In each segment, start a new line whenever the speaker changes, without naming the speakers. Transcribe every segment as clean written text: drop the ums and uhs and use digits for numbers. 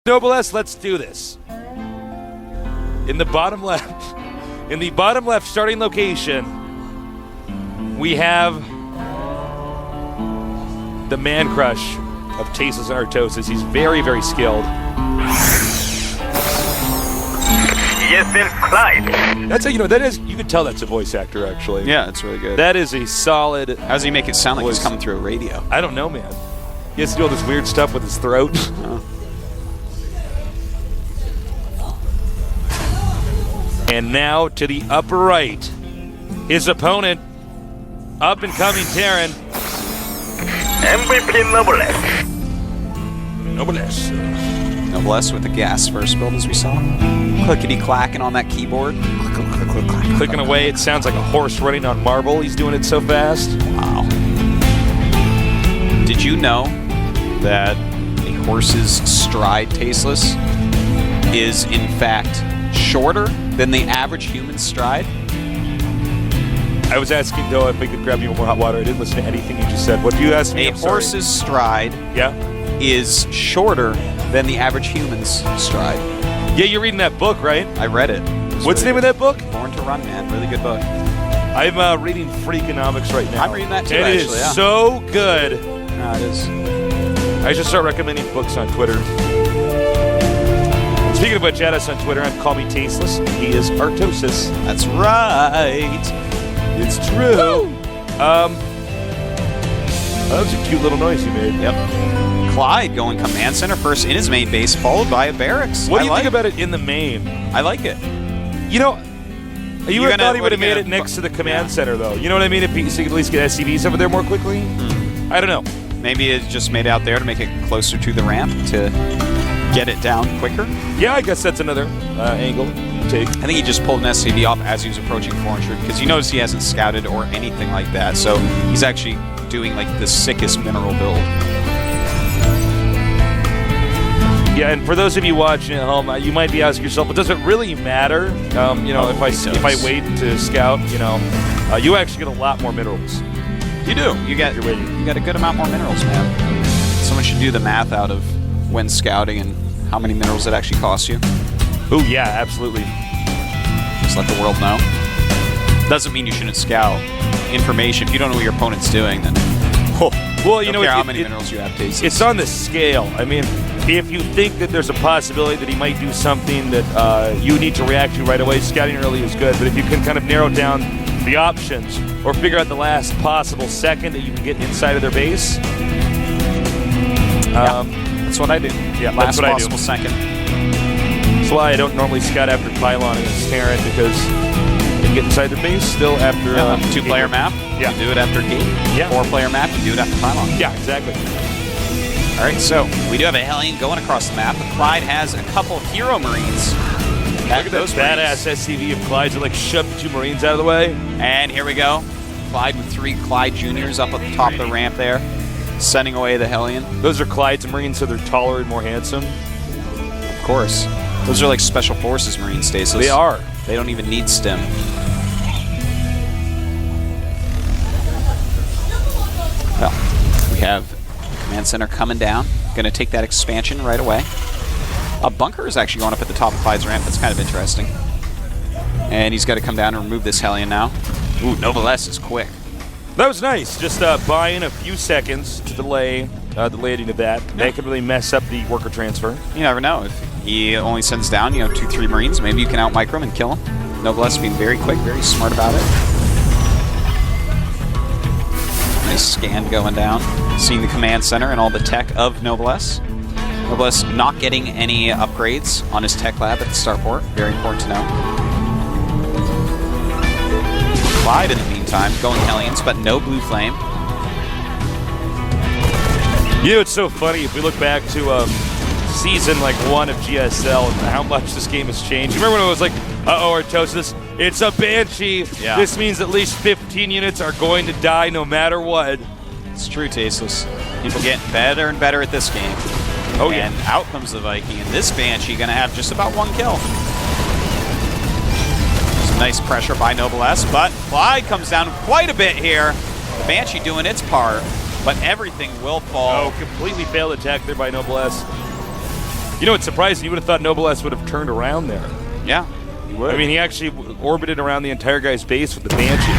Noblesse, let's do this. In the bottom left starting location, we have the man crush of Tasteless and Artosis. He's very, very skilled.
GSL Clide.
That's a, that is, you can tell that's a voice actor, actually.
Yeah, it's really good.
That is a solid.
How does he make it sound like he's coming through a radio?
I don't know, man. He has to do all this weird stuff with his throat. And now to the upper right, his opponent, up-and-coming Terran.
MVP Noblesse.
Noblesse.
Noblesse with the gas first build, as we saw. Clickety-clacking on that keyboard.
Clicking away, it sounds like a horse running on marble. He's doing it so fast.
Wow. Did you know that a horse's stride, Tasteless, is in fact shorter than the average human stride?
I was asking Noah if we could grab you more hot water. I didn't listen to anything you just said. What do you ask me?
A horse's stride is shorter than the average human's stride.
Yeah, you're reading that book, right?
I read it.
What's the name of that book?
Born to Run, man. Really good book.
I'm reading Freakonomics right now.
I'm reading that too,
It
actually.
is so good.
Yeah, it is.
I should start recommending books on Twitter. Speaking of which, add us on Twitter. I'm Call Me Tasteless. He is Artosis.
That's right.
It's true. That was a cute little noise you made.
Yep. Clide going command center first in his main base, followed by a barracks.
What do you think about it in the main?
I like it.
You know, you would have thought he would have made it next to the command center, though. You know what I mean? If he could at least get SCVs over there more quickly. I don't know.
Maybe it's just made out there to make it closer to the ramp to get it down quicker.
Yeah, I guess that's another angle you take.
I think he just pulled an SCV off as he was approaching 400 because you notice he hasn't scouted or anything like that. So he's actually doing like the sickest mineral build.
Yeah, and for those of you watching at home, you might be asking yourself, but does it really matter? If I wait to scout, you actually get a lot more minerals.
You do. You get a good amount more minerals, man. Someone should do the math out of when scouting and how many minerals it actually costs you.
Oh yeah, absolutely.
Just let the world know. Doesn't mean you shouldn't scout information. If you don't know what your opponent's doing, then
well, you know
how many minerals you have. Tasteless.
It's on the scale. I mean, if you think that there's a possibility that he might do something that you need to react to right away, scouting early is good. But if you can kind of narrow down the options or figure out the last possible second that you can get inside of their base,
that's what I do.
Yeah,
last
that's what
possible second.
That's why I don't normally scout after Pylon against Terran, because you can get inside their base still after
2-player map.
Yeah.
You do it after gate.
Yeah.
4-player map. You do it after Pylon.
Yeah, exactly.
All right, so we do have a Hellion going across the map. Clyde has a couple of Hero Marines.
Look at those badass SCV of Clyde's that shoved 2 Marines out of the way.
And here we go. Clyde with 3 Clyde Juniors up at the top of the ramp there, sending away the Hellion.
Those are Clyde's Marines, so they're taller and more handsome.
Of course. Those are like Special Forces Marines, Tasteless.
They are.
They don't even need stim. Well, we have Command Center coming down. Going to take that expansion right away. A bunker is actually going up at the top of Clyde's ramp. That's kind of interesting. And he's got to come down and remove this Hellion now. Ooh, Noblesse is quick.
That was nice. Just buying a few seconds to delay the landing of that. Yeah. That could really mess up the worker transfer.
You never know. If he only sends down, 2-3 Marines, maybe you can out-micro him and kill him. Noblesse being very quick, very smart about it. Nice scan going down. Seeing the command center and all the tech of Noblesse. Noblesse not getting any upgrades on his tech lab at the starport. Very important to know. Clide, in the meantime, going Hellions, but no blue flame.
It's so funny if we look back to season 1 of GSL and how much this game has changed. You remember when it was like, uh-oh, Artosis, it's a Banshee.
Yeah.
This means at least 15 units are going to die no matter what.
It's true, Tasteless. People getting better and better at this game.
Oh, yeah.
And out comes the Viking, and this Banshee going to have just about 1 kill. Some nice pressure by Noblesse, but Clide comes down quite a bit here. The Banshee doing its part, but everything will fall.
Oh, completely failed attack there by Noblesse. You know what's surprising? You would have thought Noblesse would have turned around there.
Yeah, he would.
I mean, he actually orbited around the entire guy's base with the Banshee.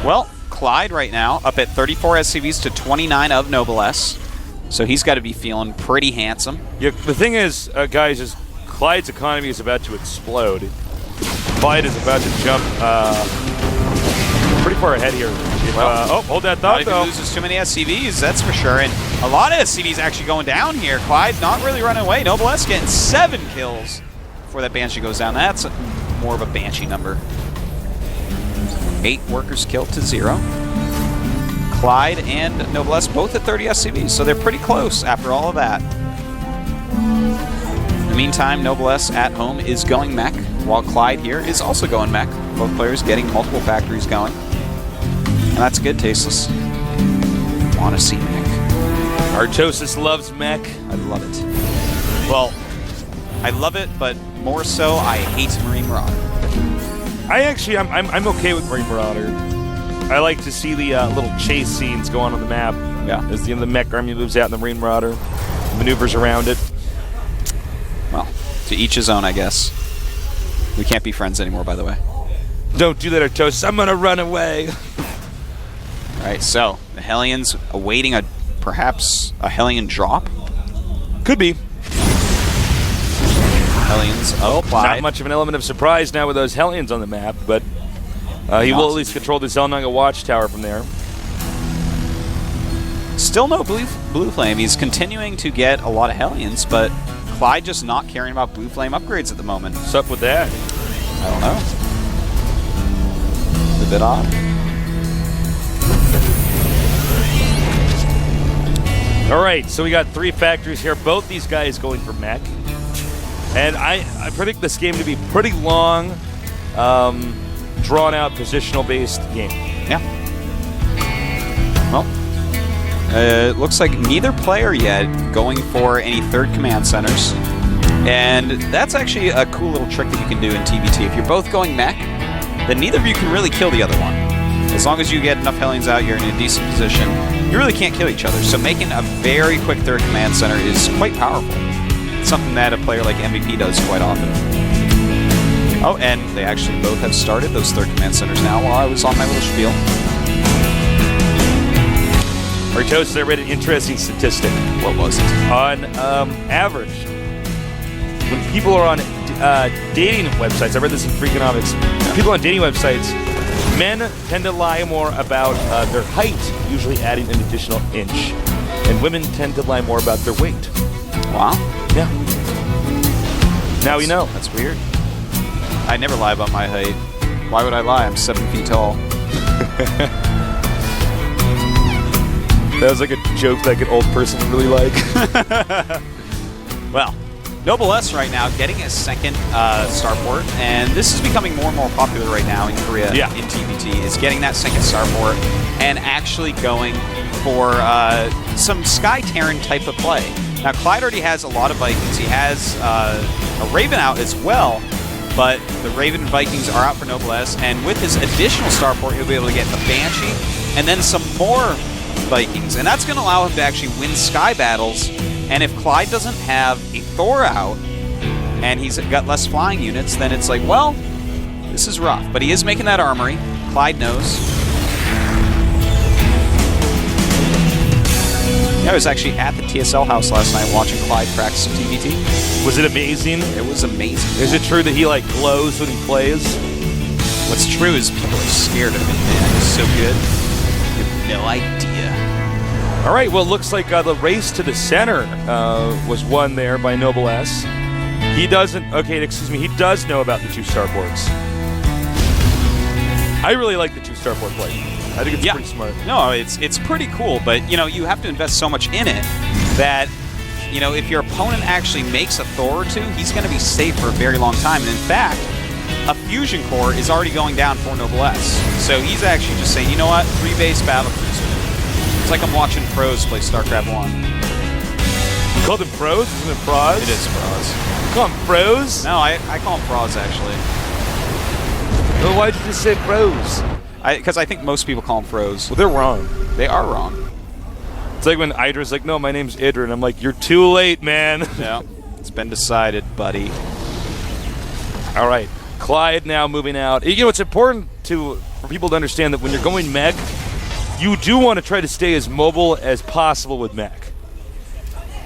Well, Clide right now up at 34 SCVs to 29 of Noblesse. So he's got to be feeling pretty handsome.
Yeah, the thing is, guys, is Clide's economy is about to explode. Clyde is about to jump pretty far ahead here. Oh, hold that thought,
Not if
though.
he loses too many SCVs, that's for sure. And a lot of SCVs actually going down here. Clyde's not really running away. Noblesse getting 7 kills before that Banshee goes down. That's more of a Banshee number. 8 workers killed to 0. Clide and Noblesse both at 30 SCVs, so they're pretty close after all of that. In the meantime, Noblesse at home is going mech, while Clide here is also going mech. Both players getting multiple factories going. And that's good, Tasteless. Want to see mech.
Artosis loves mech.
I love it. Well, I love it, but more so, I hate Marine Marauder.
I'm okay with Marine Marauder. I like to see the little chase scenes go on the map.
Yeah.
As the mech army moves out in the Marine Marauder, maneuvers around it.
Well, to each his own, I guess. We can't be friends anymore, by the way.
Don't do that, Artosis. I'm gonna run away.
All right, so the Hellions awaiting perhaps a Hellion drop.
Could be.
Hellions of Clide.
Not much of an element of surprise now with those Hellions on the map, but he will at least control the Zelnaga watchtower from there.
Still no blue Flame. He's continuing to get a lot of Hellions, but Clide just not caring about blue Flame upgrades at the moment.
What's up with that?
I don't know. It's a bit odd.
All right, so we got 3 factories here. Both these guys going for mech. And I predict this game to be pretty long, drawn-out, positional-based game.
Yeah. Well, it looks like neither player yet going for any third command centers. And that's actually a cool little trick that you can do in TBT. If you're both going mech, then neither of you can really kill the other one. As long as you get enough Hellions out, you're in a decent position. You really can't kill each other. So making a very quick third command center is quite powerful. It's something that a player like MVP does quite often. Oh, and they actually both have started those third command centers now while I was on my little spiel.
Artosis, I read an interesting statistic.
What was it?
On average, when people are on dating websites, I read this in Freakonomics, people on dating websites, men tend to lie more about their height, usually adding an additional inch, and women tend to lie more about their weight.
Wow.
Yeah. Now we know.
That's weird. I never lie about my height. Why would I lie? I'm 7 feet tall.
That was like a joke that an old person would really like.
Well, Noblesse right now getting a second starport, and this is becoming more and more popular right now in Korea in TBT, is getting that second starport and actually going for some Sky Terran type of play. Now, Clide already has a lot of Vikings. He has a Raven out as well, but the Raven Vikings are out for Noblesse, and with his additional starport, he'll be able to get the Banshee and then some more Vikings, and that's going to allow him to actually win sky battles. And if Clide doesn't have a Thor out and he's got less flying units, then it's like, well, this is rough. But he is making that armory. Clide knows. Yeah, I was actually at the TSL house last night watching Clide practice some TBT.
Was it amazing?
It was amazing.
Is it true that he like glows when he plays?
What's true is people are scared of him, man. He's so good. You have no idea.
All right, well, it looks like the race to the center was won there by Noblesse. He doesn't, okay, excuse me, he does know about the 2 starports. I really like the 2 starport play. I think it's pretty smart.
No, it's pretty cool, but, you know, you have to invest so much in it that, you know, if your opponent actually makes a Thor or 2, he's going to be safe for a very long time. And in fact, a fusion core is already going down for Noblesse. So he's actually just saying, you know what, 3 base battle cruiser. It's like I'm watching pros play StarCraft 1.
You call them pros? Isn't it pros?
It is pros.
You call them pros?
No, I call them pros, actually.
Well, why'd you just say pros?
Because I think most people call them pros.
Well, they're wrong.
They are wrong.
It's like when Idra's like, no, my name's Idra, and I'm like, you're too late, man.
Yeah, it's been decided, buddy.
All right, Clide now moving out. You know, it's important for people to understand that when you're going mech, you do want to try to stay as mobile as possible with mech.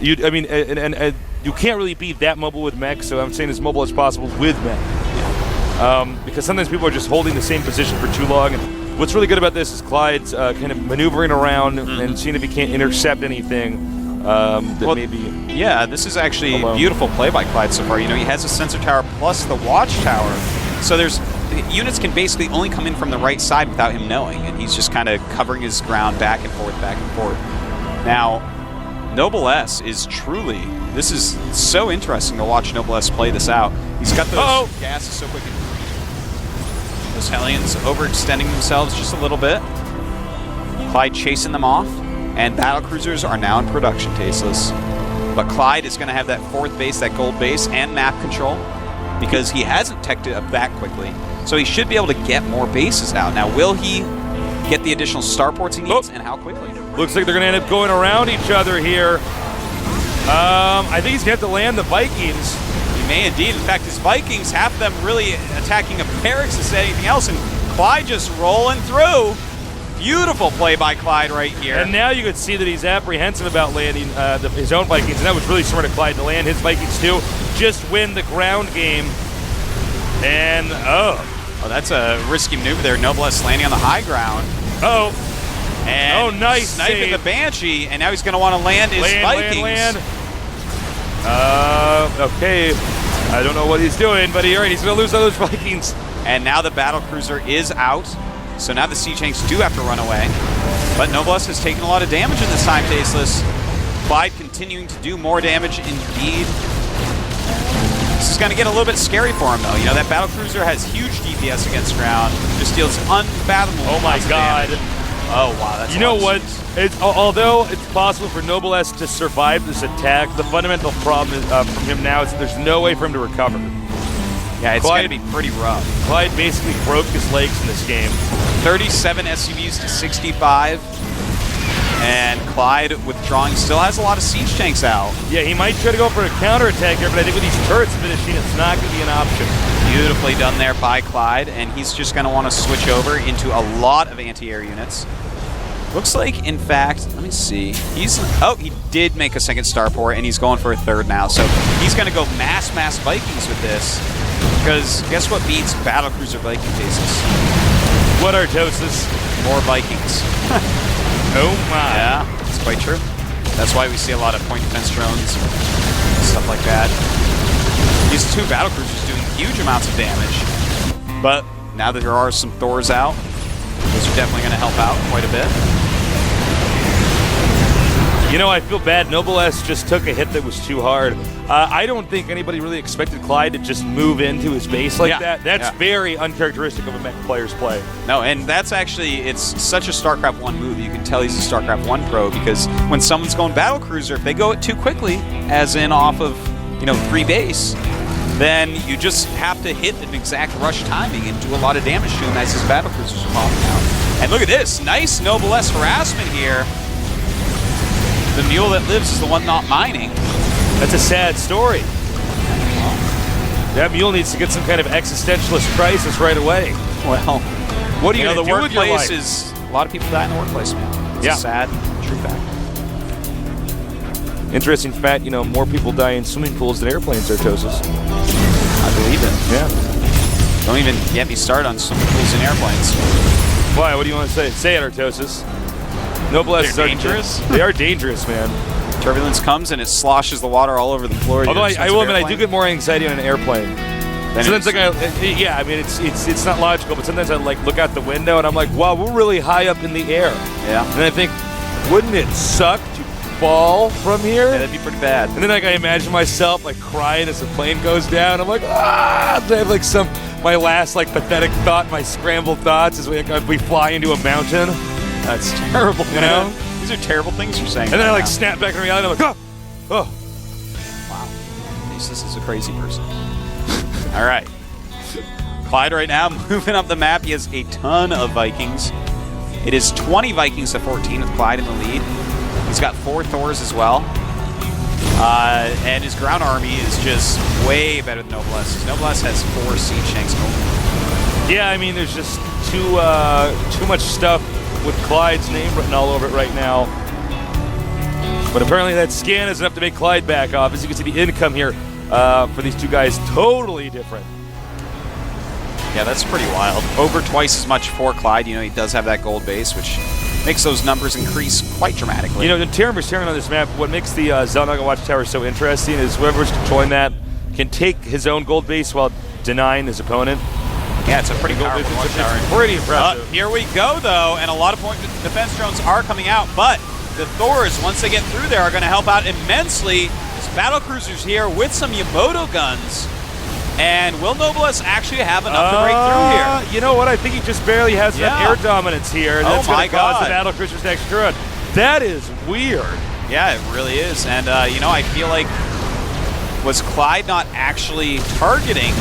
I mean, and you can't really be that mobile with mech, so I'm saying as mobile as possible with mech. Because sometimes people are just holding the same position for too long. And what's really good about this is Clyde's kind of maneuvering around and seeing if he can't intercept anything maybe.
Yeah, this is actually a beautiful play by Clide so far. You know, he has a sensor tower plus the watchtower, so units can basically only come in from the right side without him knowing, and he's just kind of covering his ground back and forth, back and forth. Now, Noblesse is truly, this is so interesting to watch Noblesse play this out. He's got those gases so quick and green. Those Hellions overextending themselves just a little bit. Clide chasing them off, and battlecruisers are now in production, Tasteless. But Clide is going to have that 4th base, that gold base, and map control, because he hasn't teched it up that quickly. So he should be able to get more bases out. Now, will he get the additional starports he needs, and how quickly?
Looks like they're going to end up going around each other here. I think he's going to have to land the Vikings.
He may indeed. In fact, his Vikings, half of them really attacking a barracks instead of anything else, and Clide just rolling through. Beautiful play by Clide right here.
And now you could see that he's apprehensive about landing his own Vikings, and that was really smart of Clide to land his Vikings too. Just win the ground game. And,
that's a risky maneuver there. Noblesse landing on the high ground. And
nice
sniping
save.
the Banshee, and now he's going to want to land his Vikings.
Land. Okay. I don't know what he's doing, but he's going to lose those Vikings.
And now the battlecruiser is out, so now the siege tanks do have to run away. But Noblesse has taken a lot of damage in this time, Tasteless. Clide continuing to do more damage indeed. This is going to get a little bit scary for him, though. You know, that battlecruiser has huge DPS against ground, just deals unfathomable.
Oh my God.
Damage. Oh wow, that's.
You know what? Although it's possible for Noblesse to survive this attack, the fundamental problem from him now is that there's no way for him to recover.
Yeah, it's going to be pretty rough.
Clide basically broke his legs in this game.
37 SUVs to 65. And Clide withdrawing, still has a lot of siege tanks out.
Yeah, he might try to go for a counterattack here, but I think with these turrets finishing, it's not going to be an option.
Beautifully done there by Clide, and he's just going to want to switch over into a lot of anti-air units. Looks like, in fact, let me see. He did make a 2nd starport, and he's going for a 3rd now. So he's going to go mass Vikings with this, because guess what beats battlecruiser Viking cases?
What are Artosis?
More Vikings.
Oh my.
Yeah, that's quite true. That's why we see a lot of point defense drones, stuff like that. These 2 battlecruisers doing huge amounts of damage. But now that there are some Thors out, those are definitely going to help out quite a bit.
You know, I feel bad. Noblesse just took a hit that was too hard. I don't think anybody really expected Clide to just move into his base like that. That's very uncharacteristic of a mech player's play.
No, and that's actually, it's such a StarCraft 1 move. You can tell he's a StarCraft 1 pro, because when someone's going battlecruiser, if they go it too quickly, as in off of, 3 base, then you just have to hit an exact rush timing and do a lot of damage to him as his battlecruisers are popping out. And look at this, nice Noblesse harassment here. The mule that lives is the one not mining.
That's a sad story. That mule needs to get some kind of existentialist crisis right away.
Well,
what do you
know,
do with your life?
The workplace is, a lot of people die in the workplace, man. It's a sad, true fact.
Interesting fact, more people die in swimming pools than airplanes, Artosis.
I believe it.
Yeah.
Don't even get me started on swimming pools and airplanes.
Why? What do you want to say? Say it, Artosis. Noblesse
are dangerous?
They are dangerous, man.
Turbulence comes and it sloshes the water all over the floor.
Although I will admit, I do get more anxiety on an airplane. Sometimes it's not logical, but sometimes I look out the window and I'm like, wow, we're really high up in the air.
Yeah.
And I think, wouldn't it suck to fall from here?
Yeah, that'd be pretty bad.
And then I imagine myself crying as the plane goes down. I'm like, ah! I have my last pathetic thought, my scrambled thoughts as we fly into a mountain.
That's terrible, man. These are terrible things you're saying.
And then I snap back in reality. I'm like, oh.
Wow. This is a crazy person. All right. Clide right now moving up the map. He has a ton of Vikings. It is 20 Vikings to 14 with Clide in the lead. He's got 4 Thors as well. And his ground army is just way better than Noblesse. Noblesse has 4 siege tanks only.
Yeah, I mean, there's just too much stuff with Clyde's name written all over it right now. But apparently that scan is enough to make Clide back off. As you can see, the income here for these two guys totally different.
Yeah, that's pretty wild. Over twice as much for Clide. You know, he does have that gold base, which makes those numbers increase quite dramatically.
You know, the terrain on this map, what makes the Xel'Naga Watchtower so interesting is whoever's controlling that can take his own gold base while denying his opponent.
Yeah, it's a pretty powerful watchtower.
It's pretty impressive.
Here we go, though, and a lot of point defense drones are coming out, but the Thors, once they get through there, are going to help out immensely. There's battle cruisers here with some Yamato guns. And will Noblesse actually have enough to break through here?
You know what? I think he just barely has enough air dominance here. And that's going to cause the battle cruisers to actually run. That is weird.
Yeah, it really is. And, you know, I feel like, was Clide not actually targeting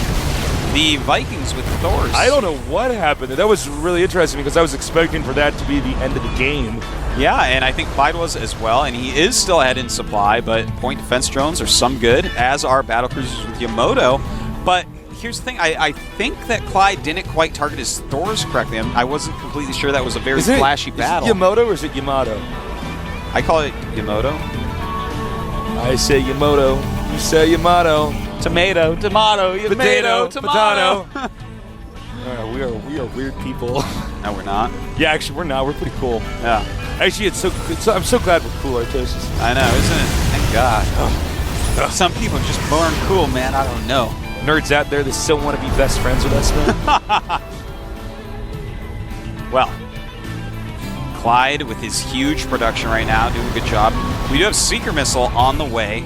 the Vikings with the Thors?
I don't know what happened. That was really interesting because I was expecting for that to be the end of the game.
Yeah, and I think Clide was as well, and he is still ahead in supply, but point defense drones are some good, as are battlecruisers with Yamato. But here's the thing, I think that Clide didn't quite target his Thors correctly. I wasn't completely sure that was a very flashy battle.
Is it Yamato or is it Yamato?
I call it Yamato.
I say Yamato. You say Yamato.
Tomato, tomato,
potato,
tomato.
We are weird people.
No, we're not.
Yeah, actually, we're not. We're pretty cool.
Yeah.
Actually, I'm so glad we're cool, Artosis.
I know, isn't it? Thank God. Some people are just born cool, man. I don't know.
Nerds out there that still want to be best friends with us, man.
Well, Clide with his huge production right now, doing a good job. We do have Seeker Missile on the way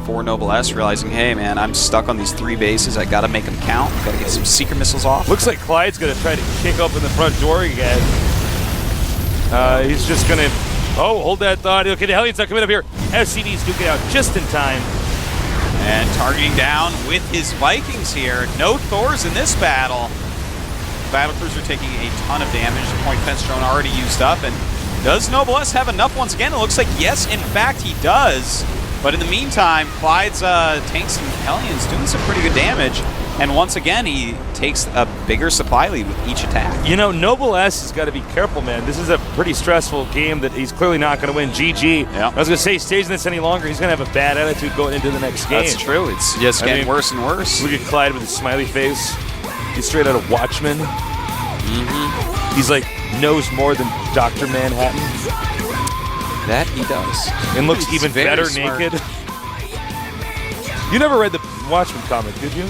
for Noblesse, realizing, hey, man, I'm stuck on these 3 bases. I got to make them count. Got to get some Seeker Missiles off.
Looks like Clyde's going to try to kick open the front door again. He's just going to... Oh, hold that thought. Okay, the Hellions are coming up here. SCD's duking out just in time.
And targeting down with his Vikings here. No Thors in this battle. Battlecruiser taking a ton of damage. The point defense drone already used up. And does Noblesse have enough once again? It looks like, yes, in fact, he does. But in the meantime, Clyde's tanks and Hellions doing some pretty good damage. And once again, he takes a bigger supply lead with each attack.
You know, Noblesse has got to be careful, man. This is a pretty stressful game that he's clearly not going to win. GG.
Yeah.
I was going to say, stays in this any longer, he's going to have a bad attitude going into the next game.
That's true. It's just getting worse and worse.
Look at Clide with his smiley face. He's straight out of Watchmen.
Mm-hmm.
He's like, knows more than Dr. Manhattan.
That he does.
And looks even better
smart.
naked. You never read the Watchmen comic, did you?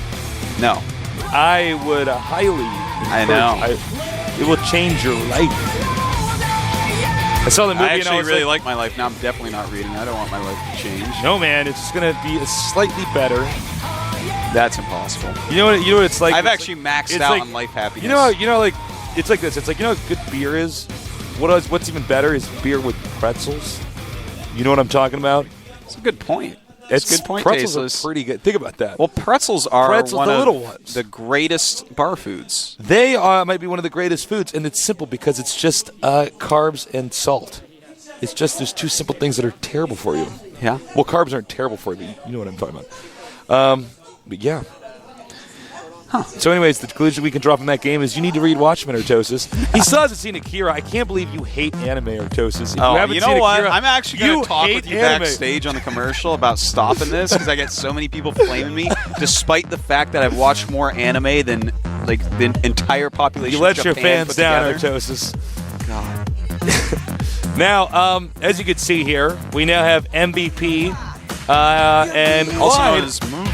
No.
I would highly.
I know.
It will change your life. I saw the movie.
I actually
and
really like my life. Now I'm definitely not reading. I don't want my life to change.
No, man, it's going to be slightly better.
That's impossible.
You know what it's like?
I've actually maxed out on life happiness.
You know, like it's like this. It's like, you know what good beer is? What's even better is beer with pretzels. You know what I'm talking about?
It's a good point.
It's
a good point.
Pretzels
Tasteless.
are pretty good. Think about that.
Well, pretzels are one
the
of
little ones.
the greatest bar foods.
They might be one of the greatest foods, and it's simple because it's just carbs and salt. It's just there's 2 simple things that are terrible for you.
Yeah.
Well, carbs aren't terrible for you. You know what I'm talking about. But yeah.
Huh.
So anyways, the conclusion we can draw from that game is you need to read Watchmen, Artosis. He still hasn't seen Akira. I can't believe you hate anime, Artosis. If
you know what?
Akira,
I'm actually going to talk with you
anime.
backstage on the commercial about stopping this because I get so many people flaming me, despite the fact that I've watched more anime than like the entire population.
You let
of
your
Japan
fans
put
down,
together.
Artosis.
God.
Now, as you can see here, we now have MVP and
Also
Clide.
known as Move.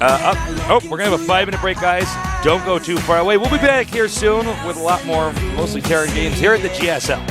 We're going to have a 5-minute break, guys. Don't go too far away. We'll be back here soon with a lot more, mostly Terran games here at the GSL.